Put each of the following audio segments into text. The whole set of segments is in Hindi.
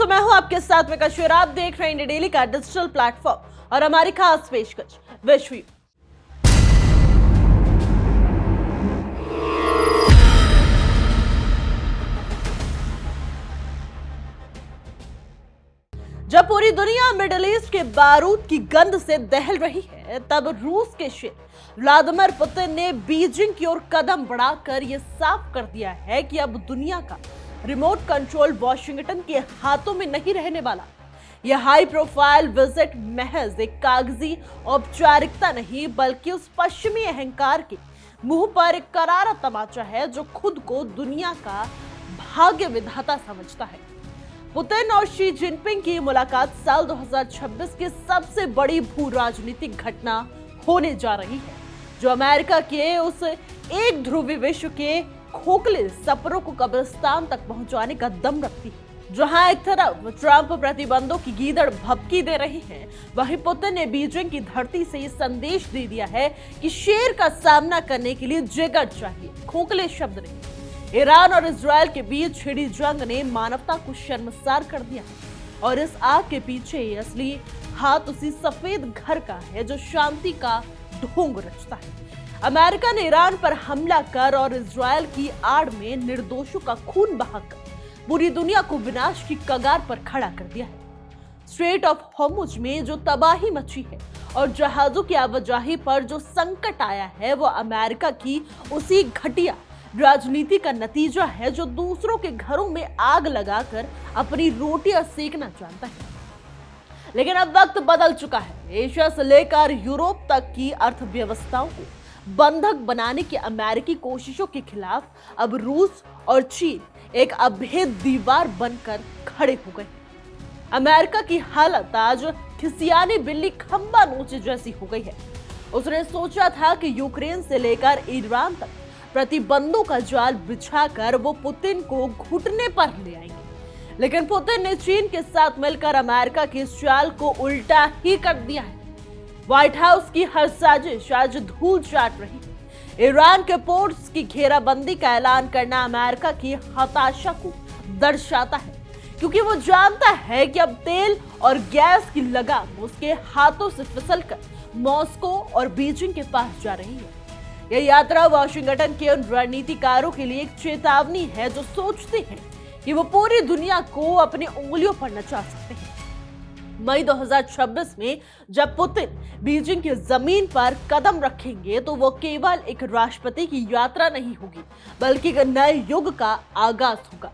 दोस्तों, मैं हूं आपके साथ में कश्मीर। आप देख रहे हैं इंडिया डेली का डिजिटल प्लेटफॉर्म और हमारी खास पेशकश विश्व। जब पूरी दुनिया मिडिल ईस्ट के बारूद की गंध से दहल रही है, तब रूस के शेर व्लादिमीर पुतिन ने बीजिंग की ओर कदम बढ़ाकर यह साफ कर दिया है कि अब दुनिया का रिमोट कंट्रोल वॉशिंगटन के हाथों में नहीं रहने वाला। यह हाई प्रोफाइल विजिट महज एक कागजी औपचारिकता नहीं, बल्कि उस पश्चिमी अहंकार के मुंह पर एक करारा तमाचा है जो खुद को दुनिया का भाग्य विधाता समझता है। पुतिन और शी जिनपिंग की मुलाकात साल 2026 की सबसे बड़ी भू राजनीतिक घटना होने जा रही है, जो अमेरिका के उस एक ध्रुवी विश्व के खोखले सपनों को कब्रिस्तान तक पहुंचाने का दम रखती है। जहां एक तरफ ट्रंप प्रतिबंधों की गीदड़ भभकी दे रही है, वहीं पुतिन ने बीजिंग की धरती से ये संदेश दे दिया है कि शेर का सामना करने के लिए जिगर चाहिए, खोखले शब्द नहीं। ईरान और इजराइल के बीच छिड़ी जंग ने मानवता को शर्मसार कर दिया और इस आग के पीछे असली हाथ उसी सफेद घर का है जो शांति का ढोंग रचता है। अमेरिका ने ईरान पर हमला कर और इजराइल की आड़ में निर्दोषों का खून बहाकर पूरी दुनिया को विनाश की कगार पर खड़ा कर दिया है। स्ट्रेट ऑफ हॉर्मुज में जो तबाही मची है और जहाजों की आवाजाही पर जो संकट आया है, वो अमेरिका की उसी घटिया राजनीति का नतीजा है जो दूसरों के घरों में आग लगाकर अपनी रोटियां सेकना जानता है। लेकिन अब वक्त बदल चुका है। एशिया से लेकर यूरोप तक की अर्थव्यवस्थाओं को बंधक बनाने की अमेरिकी कोशिशों के खिलाफ अब रूस और चीन एक अभेद दीवार बनकर खड़े हो गए। अमेरिका की हालत आज खिसियानी बिल्ली खंबा नोचे जैसी हो गई है। उसने सोचा था कि यूक्रेन से लेकर ईरान तक प्रतिबंधों का जाल बिछाकर वो पुतिन को घुटने पर ले आएंगे, लेकिन पुतिन ने चीन के साथ मिलकर अमेरिका के इस चाल को उल्टा ही कर दिया है। व्हाइट हाउस की हर साजिश आज धूल चाट रही है। ईरान के पोर्ट्स की घेराबंदी का ऐलान करना अमेरिका की हताशा को दर्शाता है, क्योंकि वो जानता है कि अब तेल और गैस की लगाम उसके हाथों से फिसलकर मॉस्को और बीजिंग के पास जा रही है। यह यात्रा वाशिंगटन के उन रणनीतिकारों के लिए एक चेतावनी है जो सोचते हैं कि वो पूरी दुनिया को अपनी उंगलियों पर नचा सकते हैं। मई 2026 में जब पुतिन बीजिंग की जमीन पर कदम रखेंगे, तो वो केवल एक राष्ट्रपति की यात्रा नहीं होगी, बल्कि एक नए युग का आगाज होगा।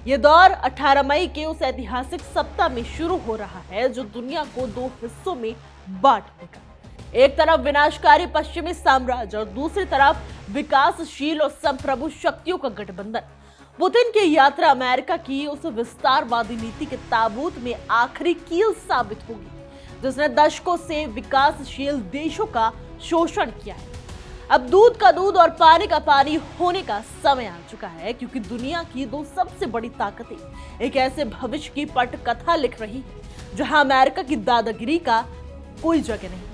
ये दौर 18 मई के उस ऐतिहासिक सप्ताह में शुरू हो रहा है जो दुनिया को दो हिस्सों में बांट देगा। एक तरफ विनाशकारी पश्चिमी साम्राज्य और दूसरी तरफ विकासशील और संप्रभु शक्तियों का गठबंधन। पुतिन की यात्रा अमेरिका की उस विस्तारवादी नीति के ताबूत में आखिरी कील साबित होगी जिसने दशकों से विकासशील देशों का शोषण किया है। अब दूध का दूध और पानी का पानी होने का समय आ चुका है, क्योंकि दुनिया की दो सबसे बड़ी ताकतें एक ऐसे भविष्य की पटकथा लिख रही है जहां अमेरिका की दादागिरी का कोई जगह नहीं।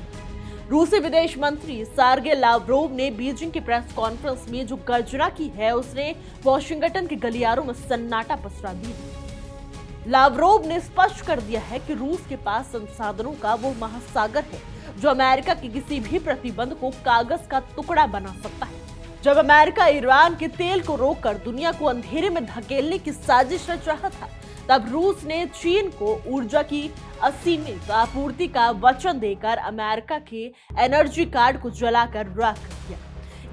रूसी विदेश मंत्री सर्गेई लावरोव ने बीजिंग की प्रेस कॉन्फ्रेंस में जो गर्जना की है, उसने वॉशिंगटन के गलियारों में सन्नाटा पसरा दिया। लावरोव ने स्पष्ट कर दिया है कि रूस के पास संसाधनों का वो महासागर है जो अमेरिका के किसी भी प्रतिबंध को कागज का टुकड़ा बना सकता है। जब अमेरिका ईरान के तेल को रोककर दुनिया को अंधेरे में धकेलने की साजिश रच रहा था, तब रूस ने चीन को ऊर्जा की असीमित आपूर्ति का वचन देकर अमेरिका के एनर्जी कार्ड को जलाकर राख कर दिया।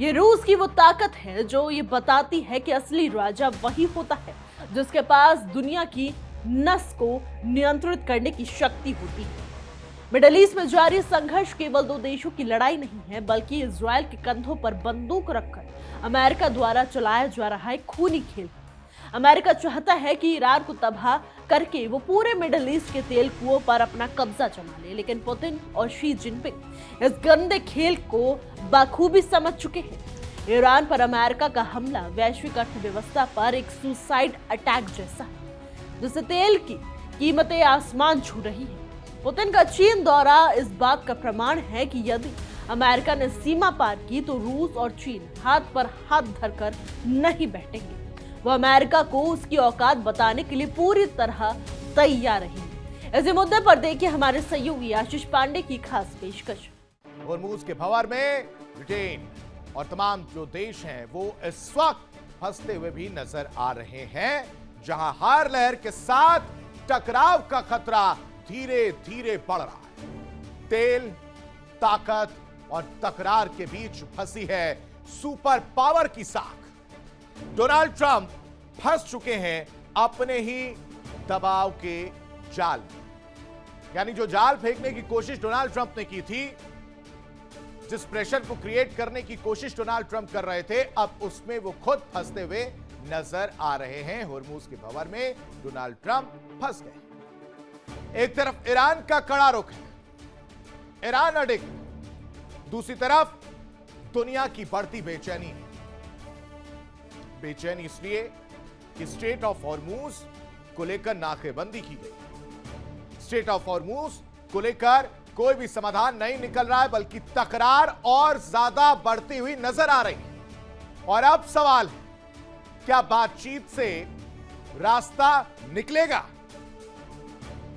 ये रूस की वो ताकत है जो ये बताती है कि असली राजा वही होता है जिसके पास दुनिया की नस को नियंत्रित करने की शक्ति होती है। मिडिल ईस्ट में जारी संघर्ष केवल दो देशों की लड़ाई नहीं है, बल्कि इजराइल के कंधों पर बंदूक रखकर अमेरिका द्वारा चलाया जा रहा है खूनी खेल। अमेरिका चाहता है कि ईरान को तबाह करके वो पूरे मिडिल ईस्ट के तेल कुओं पर अपना कब्जा जमा ले, लेकिन पुतिन और शी जिनपिंग इस गंदे खेल को बखूबी समझ चुके हैं। ईरान पर अमेरिका का हमला वैश्विक अर्थव्यवस्था पर एक सुसाइड अटैक जैसा है, जिससे तेल की कीमतें आसमान छू रही है। पुतिन का चीन दौरा इस बात का प्रमाण है कि यदि अमेरिका ने सीमा पार की तो रूस और चीन हाथ पर हाथ धरकर नहीं बैठेंगे। वो अमेरिका को उसकी औकात बताने के लिए पूरी तरह तैयार रहेंगे। इसी मुद्दे पर देखिए हमारे सहयोगी आशीष पांडे की खास पेशकश। होर्मुज के भंवर में ब्रिटेन और तमाम जो देश हैं वो इस वक्त फंसते हुए भी नजर आ रहे हैं, जहां हर लहर के साथ टकराव का खतरा धीरे धीरे बढ़ रहा है। तेल, ताकत और तकरार के बीच फंसी है सुपर पावर की साख। डोनाल्ड ट्रंप फंस चुके हैं अपने ही दबाव के जाल में। यानी जो जाल फेंकने की कोशिश डोनाल्ड ट्रंप ने की थी, जिस प्रेशर को क्रिएट करने की कोशिश डोनाल्ड ट्रंप कर रहे थे, अब उसमें वो खुद फंसते हुए नजर आ रहे हैं। होर्मुज के भंवर में डोनाल्ड ट्रंप फंस गए। एक तरफ ईरान का कड़ा रुख है, ईरान अडिग, दूसरी तरफ दुनिया की बढ़ती बेचैनी है। बेचैनी इसलिए कि स्ट्रेट ऑफ हॉर्मुज को लेकर नाकेबंदी की गई। स्ट्रेट ऑफ हॉर्मुज को लेकर कोई भी समाधान नहीं निकल रहा है, बल्कि तकरार और ज्यादा बढ़ती हुई नजर आ रही है। और अब सवाल है, क्या बातचीत से रास्ता निकलेगा?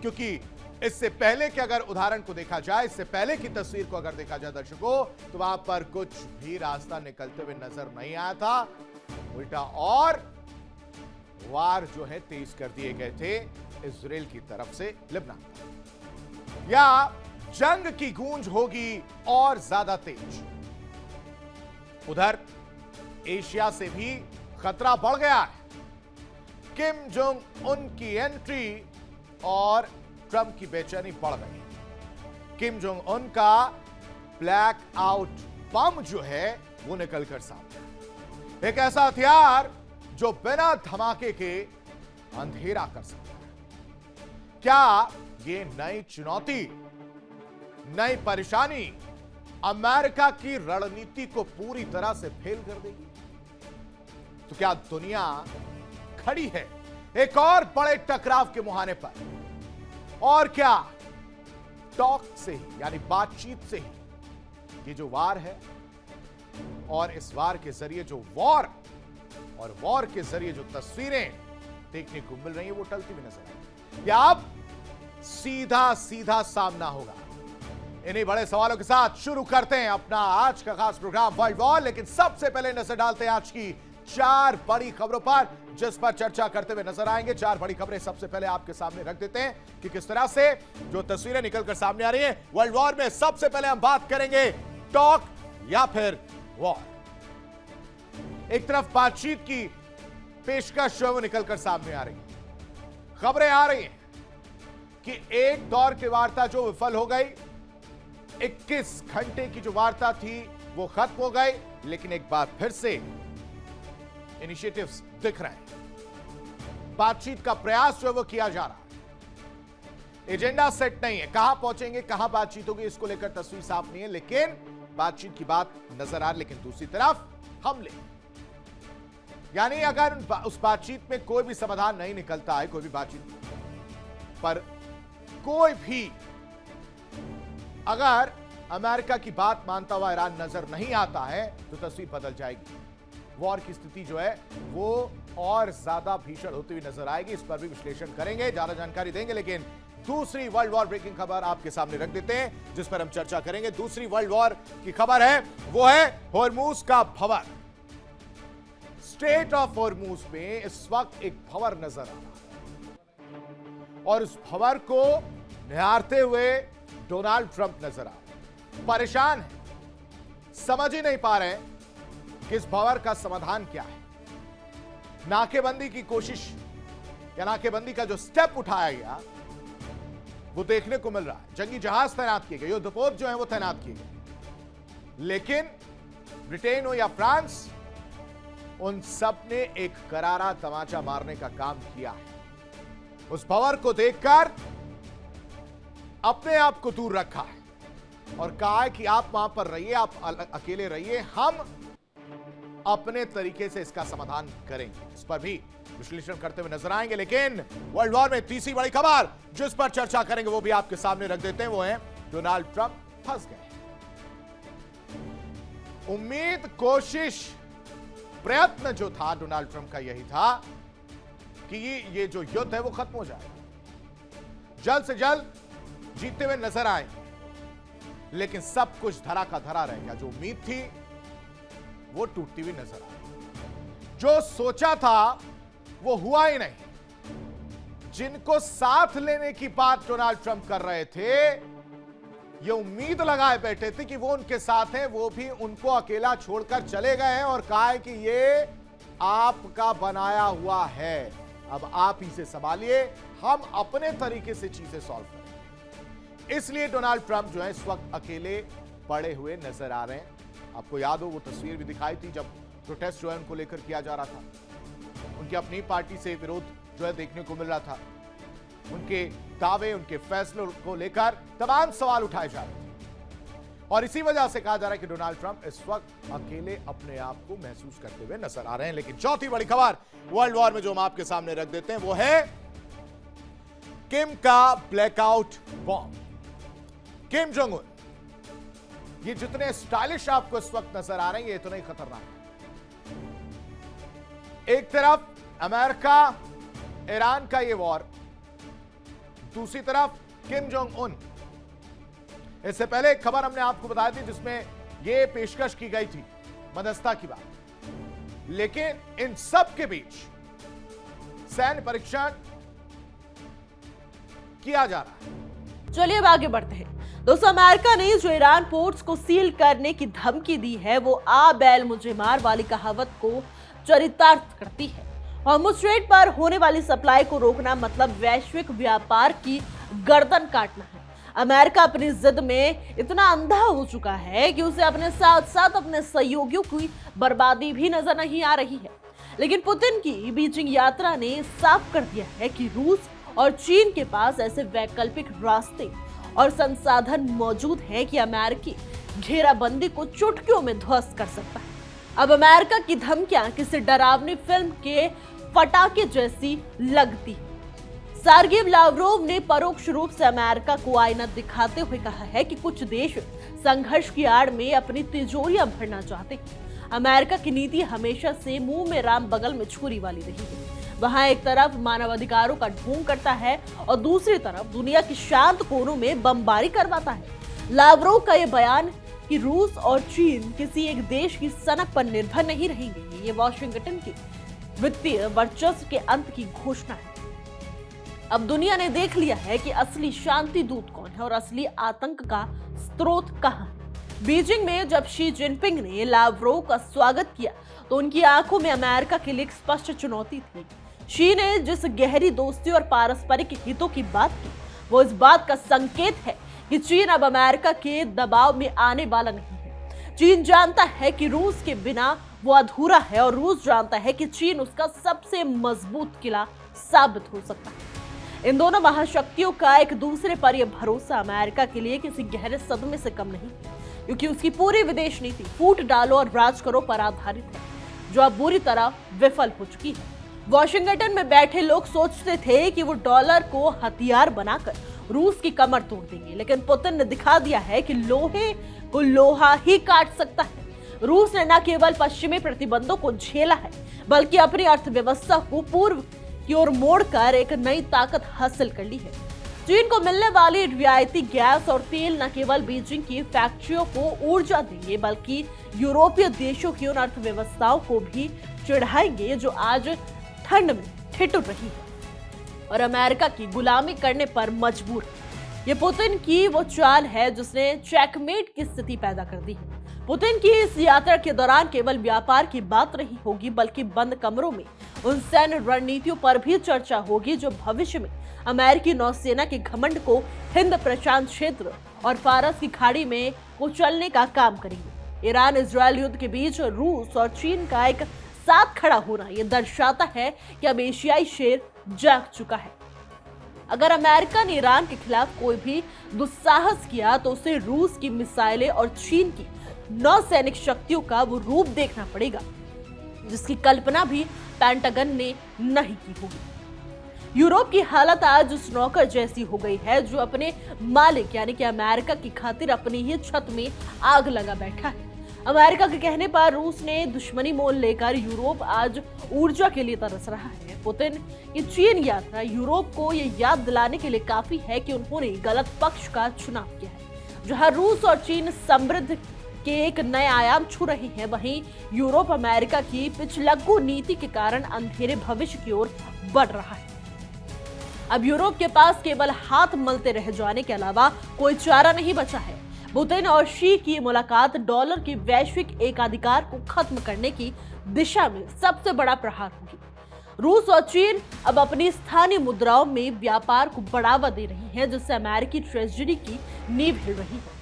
क्योंकि इससे पहले के अगर उदाहरण को देखा जाए, इससे पहले की तस्वीर को अगर देखा जाए दर्शकों, तो वहां पर कुछ भी रास्ता निकलते हुए नजर नहीं आया था। उल्टा और वार जो है तेज कर दिए गए थे इजराइल की तरफ से लेबनान। या जंग की गूंज होगी और ज्यादा तेज। उधर एशिया से भी खतरा बढ़ गया है। किम जोंग उन की एंट्री और ट्रंप की बेचैनी बढ़ गई। किम जोंग उन का ब्लैक आउट बम जो है वो निकलकर सामने, एक ऐसा हथियार जो बिना धमाके के अंधेरा कर सकता है। क्या ये नई चुनौती, नई परेशानी अमेरिका की रणनीति को पूरी तरह से फेल कर देगी? तो क्या दुनिया खड़ी है एक और बड़े टकराव के मुहाने पर? और क्या टॉक से ही, यानी बातचीत से ही ये जो वार है, और इस वार के जरिए जो वॉर, और वॉर के जरिए जो तस्वीरें देखने को मिल रही है, वो टलती हुई नजर आई? या अब सीधा सीधा सामना होगा? इन्हीं बड़े सवालों के साथ शुरू करते हैं अपना आज का खास प्रोग्राम वर्ल्ड वॉर। लेकिन सबसे पहले नजर डालते हैं आज की 4 बड़ी खबरों पर, जिस पर चर्चा करते हुए नजर आएंगे। 4 बड़ी खबरें सबसे पहले आपके सामने रख देते हैं कि किस तरह से जो तस्वीरें निकलकर सामने आ रही हैं वर्ल्ड वॉर में। सबसे पहले हम बात करेंगे टॉक या फिर वॉर। एक तरफ बातचीत की पेशकश जो है वो निकलकर सामने आ रही है। खबरें आ रही हैं कि एक दौर की वार्ता जो विफल हो गई, 21 घंटे की जो वार्ता थी वो खत्म हो गई। लेकिन एक बार फिर से इनिशिएटिव्स दिख रहे हैं, बातचीत का प्रयास जो है वो किया जा रहा है। एजेंडा सेट नहीं है, कहां पहुंचेंगे, कहां बातचीत होगी, इसको लेकर तस्वीर साफ नहीं है, लेकिन बातचीत की बात नजर आ रही। लेकिन दूसरी तरफ हमले, यानी अगर उस बातचीत में कोई भी समाधान नहीं निकलता है, कोई भी बातचीत पर कोई भी अगर अमेरिका की बात मानता हुआ ईरान नजर नहीं आता है, तो तस्वीर बदल जाएगी। वॉर की स्थिति जो है वो और ज्यादा भीषण होती हुई नजर आएगी। इस पर भी विश्लेषण करेंगे, ज्यादा जानकारी देंगे। लेकिन दूसरी वर्ल्ड वॉर ब्रेकिंग खबर आपके सामने रख देते हैं, जिस पर हम चर्चा करेंगे। दूसरी वर्ल्ड वॉर की खबर है वो है होर्मुज का भंवर। स्ट्रेट ऑफ होर्मुज में इस वक्त एक भंवर नजर आ रहा है, और उस भंवर को निहारते हुए डोनाल्ड ट्रंप नजर आ रहे हैं। परेशान है, समझ ही नहीं पा रहे कि इस भंवर का समाधान क्या है। नाकेबंदी की कोशिश या नाकेबंदी का जो स्टेप उठाया गया वो देखने को मिल रहा है। जंगी जहाज तैनात किए गए, युद्धपोत जो है वो तैनात किए गए, लेकिन ब्रिटेन हो या फ्रांस, उन सब ने एक करारा तमाचा मारने का काम किया है। उस भंवर को देखकर अपने आप को दूर रखा है और कहा है कि आप वहां पर रहिए, आप अकेले रहिए, हम अपने तरीके से इसका समाधान करेंगे। इस पर भी विश्लेषण करते हुए नजर आएंगे। लेकिन वर्ल्ड वॉर में तीसरी बड़ी खबर जिस पर चर्चा करेंगे वो भी आपके सामने रख देते हैं, वो है डोनाल्ड ट्रंप फंस गए। उम्मीद, कोशिश, प्रयत्न जो था डोनाल्ड ट्रंप का यही था कि ये जो युद्ध है वो खत्म हो जाएगा। जल्द से जल्द जीतते हुए नजर आए, लेकिन सब कुछ धरा का धरा रह गया। जो उम्मीद थी वो टूटती हुई नजर आई। जो सोचा था वो हुआ ही नहीं। जिनको साथ लेने की बात डोनाल्ड ट्रंप कर रहे थे, ये उम्मीद लगाए बैठे थे कि वो उनके साथ हैं, वो भी उनको अकेला छोड़कर चले गए हैं और कहा है कि ये आपका बनाया हुआ है, अब आप ही से संभालिए, हम अपने तरीके से चीजें सॉल्व करेंगे। इसलिए डोनाल्ड ट्रंप जो है इस वक्त अकेले पड़े हुए नजर आ रहे हैं। आपको याद हो वो तस्वीर भी दिखाई थी जब प्रोटेस्ट जो है उनको लेकर किया जा रहा था। उनकी अपनी पार्टी से विरोध जो है देखने को मिल रहा था। उनके दावे, उनके फैसलों को लेकर तमाम सवाल उठाए जा रहे थे और इसी वजह से कहा जा रहा है कि डोनाल्ड ट्रंप इस वक्त अकेले अपने आप को महसूस करते हुए नजर आ रहे हैं। लेकिन चौथी बड़ी खबर वर्ल्ड वॉर में जो हम आपके सामने रख देते हैं वो है किम का blackout bomb. Kim Jong Un, ये जितने स्टाइलिश आपको इस वक्त नजर आ रहे हैं, ये इतने ही खतरनाक है। एक तरफ अमेरिका ईरान का ये वॉर, दूसरी तरफ किम जोंग उन। इससे पहले एक खबर हमने आपको बताई थी जिसमें यह पेशकश की गई थी मध्यस्थता की बात, लेकिन इन सब के बीच सैन्य परीक्षण किया जा रहा है। चलिए अब आगे बढ़ते हैं। दोस्तों, अमेरिका ने जो ईरान पोर्ट्स को सील करने की धमकी दी है वो आ बैल मुझे मार वाली कहावत को चरितार्थ करती है। हॉर्मुज़ स्ट्रेट पर होने वाली सप्लाई को रोकना मतलब वैश्विक व्यापार की गर्दन काटना है। अमेरिका अपनी जिद में इतना अंधा हो चुका है कि उसे अपने साथ साथ अपने सहयोगियों की बर्बादी भी नजर नहीं आ रही है। लेकिन पुतिन की बीजिंग यात्रा ने साफ कर दिया है कि रूस और चीन के पास ऐसे वैकल्पिक रास्ते और संसाधन मौजूद हैं कि अमेरिकी घेराबंदी को चुटकियों में ध्वस्त कर सकता है। अब अमेरिका की धमकियां किसी डरावनी फिल्म के पटाखे जैसी लगती है। सर्गेई लावरोव ने परोक्ष रूप से अमेरिका को आईना दिखाते हुए कहा है कि कुछ देश संघर्ष की आड़ में अपनी तिजोरियां भरना चाहते हैं। अमेरिका की नीति हमेशा से मुंह में राम बगल में छुरी वाली रही है। वहां एक तरफ मानवाधिकारों का ढोंग करता है और दूसरी तरफ दुनिया की शांत कोनों में बमबारी करवाता है। लावरोव का यह बयान कि रूस और चीन किसी एक देश की सनक पर निर्भर नहीं रहेंगे, ये वॉशिंगटन की वित्तीय वर्चस्व के अंत की घोषणा है। अब दुनिया ने देख लिया है कि असली शांति दूत कौन है और असली आतंक का स्रोत कहां है। बीजिंग में जब शी जिनपिंग ने लावरोव का स्वागत किया तो उनकी आंखों में अमेरिका के लिए एक स्पष्ट चुनौती थी। शी ने जिस गहरी दोस्ती और पारस्परिक हितों की बात की वो इस बात का संकेत है कि चीन अब अमेरिका के दबाव में आने वाला नहीं है। चीन जानता है कि रूस के बिना वो अधूरा है और रूस जानता है कि चीन उसका सबसे मजबूत किला साबित हो सकता है। इन दोनों महाशक्तियों का एक दूसरे पर यह भरोसा अमेरिका के लिए किसी गहरे सदमे से कम नहीं, क्योंकि उसकी पूरी विदेश नीति फूट डालो और राज करो पर आधारित है, जो अब बुरी तरह विफल हो चुकी है। वॉशिंगटन में बैठे लोग सोचते थे कि वो डॉलर को हथियार बनाकर रूस की कमर तोड़ देंगे, लेकिन पुतिन ने दिखा दिया है कि लोहे को लोहा ही काट सकता है। रूस ने न केवल पश्चिमी प्रतिबंधों को झेला है बल्कि अपनी अर्थव्यवस्था को पूर्व की ओर मोड़कर एक नई ताकत हासिल कर ली है। चीन को मिलने वाली रियायती गैस और तेल न केवल बीजिंग की फैक्ट्रियों को ऊर्जा देंगे बल्कि यूरोपीय देशों की उन अर्थव्यवस्थाओं को भी चिढ़ाएंगे जो आज ठंड में ठिठुर रही है और अमेरिका की गुलामी करने पर मजबूर है। ये पुतिन की वो चाल है जिसने चेकमेट की स्थिति पैदा कर दी है। पुतिन की इस यात्रा के दौरान केवल व्यापार की बात नहीं होगी बल्कि बंद कमरों में उन सैन्य रणनीतियों पर भी चर्चा होगी जो भविष्य में अमेरिकी नौसेना के घमंड को हिंद प्रशांत क्षेत्र और फारस की खाड़ी में कुचलने का काम करेंगे। ईरान इजरायल युद्ध के बीच रूस और चीन का एक साथ खड़ा होना यह दर्शाता है कि अब एशियाई शेर जाग चुका है। अगर अमेरिका ने ईरान के खिलाफ कोई भी दुस्साहस किया तो उसे रूस की मिसाइलें और चीन की नौसैनिक शक्तियों का वो रूप देखना पड़ेगा जिसकी कल्पना भी पेंटागन ने नहीं की होगी। यूरोप की हालत आज उस नौकर जैसी हो गई है जो अपने मालिक यानी कि अमेरिका की खातिर अपनी ही छत में आग लगा बैठा है। अमेरिका के कहने पर रूस ने दुश्मनी मोल लेकर यूरोप आज ऊर्जा के लिए तरस रहा है। पुतिन की चीन यात्रा यूरोप को ये याद दिलाने के लिए काफी है कि उन्होंने गलत पक्ष का चुनाव किया है। जहां रूस और चीन समृद्ध के एक नए आयाम छू रहे हैं, वहीं यूरोप अमेरिका की पिछलग्गू नीति के कारण अंधेरे भविष्य की ओर बढ़ रहा है। अब यूरोप के पास केवल हाथ मलते रह जाने के अलावा कोई चारा नहीं बचा है। पुतिन और शी की मुलाकात डॉलर की वैश्विक एकाधिकार को खत्म करने की दिशा में सबसे बड़ा प्रहार होगी। रूस और चीन अब अपनी स्थानीय मुद्राओं में व्यापार को बढ़ावा दे रही हैं, जिससे अमेरिकी ट्रेजरी की नींव हिल रही है।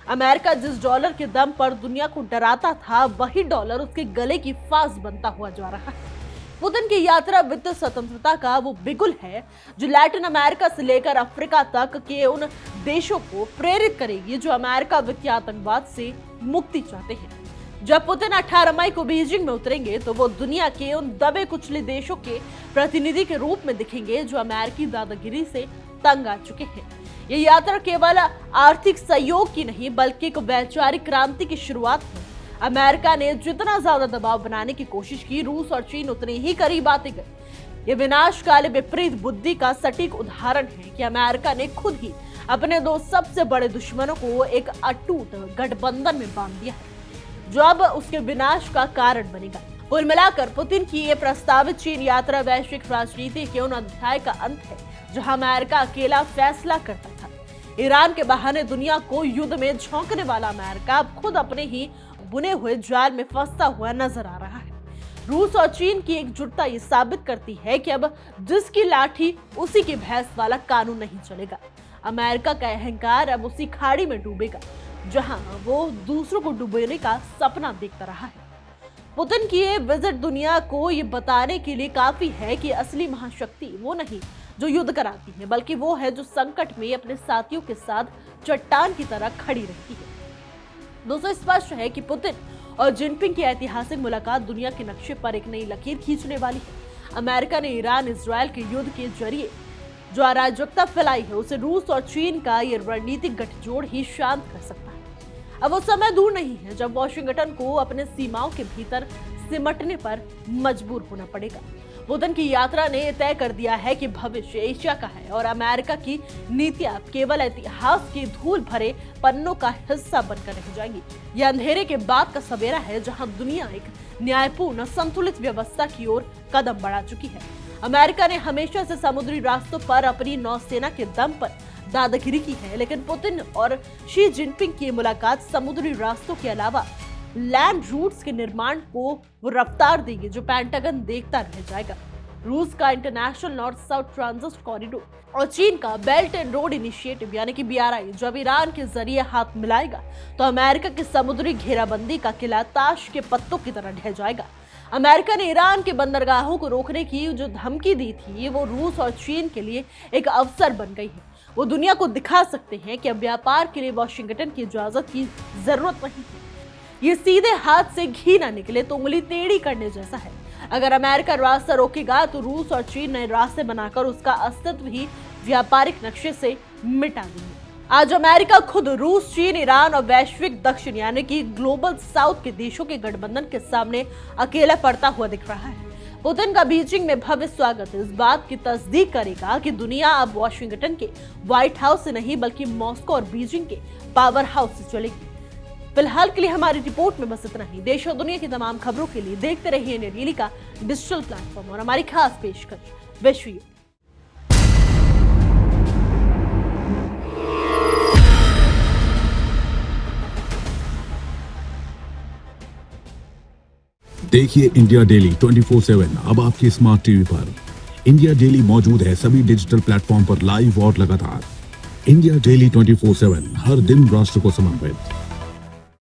अमेरिका जिस डॉलर के दम पर दुनिया को डराता था, वही डॉलर उसके गले की फांस बनता हुआ जा रहा है। पुतिन की यात्रा वित्तीय स्वतंत्रता का वो बिगुल है जो लैटिन अमेरिका से लेकर अफ्रीका तक के उन देशों को प्रेरित करेगी जो अमेरिका वित्तीय आतंकवाद से मुक्ति चाहते हैं। जब पुतिन 18 मई को बीजिंग में उतरेंगे तो वो दुनिया के उन दबे कुचले देशों के प्रतिनिधि के रूप में दिखेंगे जो अमेरिकी दादागिरी से तंग आ चुके हैं। ये यात्रा केवल आर्थिक सहयोग की नहीं बल्कि एक वैचारिक क्रांति की शुरुआत है। अमेरिका ने जितना ज्यादा दबाव बनाने की कोशिश की, रूस और चीन उतने ही करीब आते गए। ये विनाशकाली विपरीत बुद्धि का सटीक उदाहरण है कि अमेरिका ने खुद ही अपने दो सबसे बड़े दुश्मनों को एक अटूट गठबंधन में बांध दिया है, जो अब उसके विनाश का कारण बनेगा। कुल मिलाकर पुतिन की ये प्रस्तावित चीन यात्रा वैश्विक राजनीति के उन अध्याय का अंत है जहां अमेरिका अकेला फैसला करता था। ईरान के बहाने दुनिया को युद्ध में झोंकने वाला अमेरिका अब खुद अपने ही बुने हुए जाल में फंसता हुआ नजर आ रहा है। रूस और चीन की एकजुटता ये साबित करती है कि अब जिसकी लाठी उसी की भैंस वाला कानून नहीं चलेगा। अमेरिका का अहंकार अब उसी खाड़ी में डूबेगा जहां वो दूसरों को डुबोने का सपना देखता रहा है। पुतिन की ये विजिट दुनिया को ये बताने के लिए काफी है कि असली महाशक्ति वो नहीं जो युद्ध कराती है, बल्कि वो है जो संकट में अपने साथियों के साथ चट्टान की तरह खड़ी रहती है। दोस्तों, स्पष्ट है कि पुतिन और जिनपिंग की ऐतिहासिक मुलाकात दुनिया के नक्शे पर एक नई लकीर खींचने वाली है। अमेरिका ने ईरान इजराइल के युद्ध के जरिए जो अराजकता फैलाई है, उसे रूस और चीन का ये रणनीतिक गठजोड़ ही शांत कर सकता है। अब वो समय दूर नहीं है जब वॉशिंगटन को अपने सीमाओं के भीतर सिमटने पर मजबूर होना पड़ेगा। पुतिन की यात्रा ने तय कर दिया है कि भविष्य एशिया का है और अमेरिका की नीतियां केवल इतिहास की धूल भरे पन्नों का हिस्सा बनकर रह जाएंगी। यह अंधेरे के बाद का सवेरा है जहां दुनिया एक न्यायपूर्ण संतुलित व्यवस्था की ओर कदम बढ़ा चुकी है। अमेरिका ने हमेशा से समुद्री रास्तों पर अपनी नौसेना के दम पर दादागिरी की है, लेकिन पुतिन और शी जिनपिंग की मुलाकात समुद्री रास्तों के अलावा लैंड रूट्स के निर्माण को वो रफ्तार देगी जो पेंटागन देखता रह जाएगा। रूस का international north south transit corridor और चीन का बेल्ट एंड रोड इनिशिएटिव यानी कि BRI जब ईरान के जरिए हाथ मिलाएगा तो अमेरिका की समुद्री घेराबंदी का किला ताश के पत्तों की तरह ढह जाएगा। अमेरिका ने ईरान के बंदरगाहों को रोकने की जो धमकी दी थी, वो रूस और चीन के लिए एक अवसर बन गई है। वो दुनिया को दिखा सकते हैं कि अब व्यापार के लिए वॉशिंगटन की इजाजत की जरूरत नहीं है। ये सीधे हाथ से घी ना निकले तो उंगली टेढ़ी करने जैसा है। अगर अमेरिका रास्ता रोकेगा तो रूस और चीन नए रास्ते बनाकर उसका अस्तित्व ही व्यापारिक नक्शे से मिटा देंगे। आज अमेरिका खुद रूस, चीन, ईरान और वैश्विक दक्षिण यानी कि ग्लोबल साउथ के देशों के गठबंधन के सामने अकेला पड़ता हुआ दिख रहा है। पुतिन का बीजिंग में भव्य स्वागत इस बात की तस्दीक करेगा कि दुनिया अब वॉशिंगटन के व्हाइट हाउस से नहीं बल्कि मॉस्को और बीजिंग के पावर हाउस से चलेगी। फिलहाल के लिए हमारी रिपोर्ट में बस इतना ही। देश और दुनिया की तमाम खबरों के लिए देखते रहिए इंडिया डेली का डिजिटल प्लेटफॉर्म और हमारी खास पेशकश विश्व। देखिए इंडिया डेली 24/7 अब आपके स्मार्ट टीवी पर। इंडिया डेली मौजूद है सभी डिजिटल प्लेटफॉर्म पर लाइव और लगातार। इंडिया डेली 24/7 हर दिन राष्ट्र को समर्पित।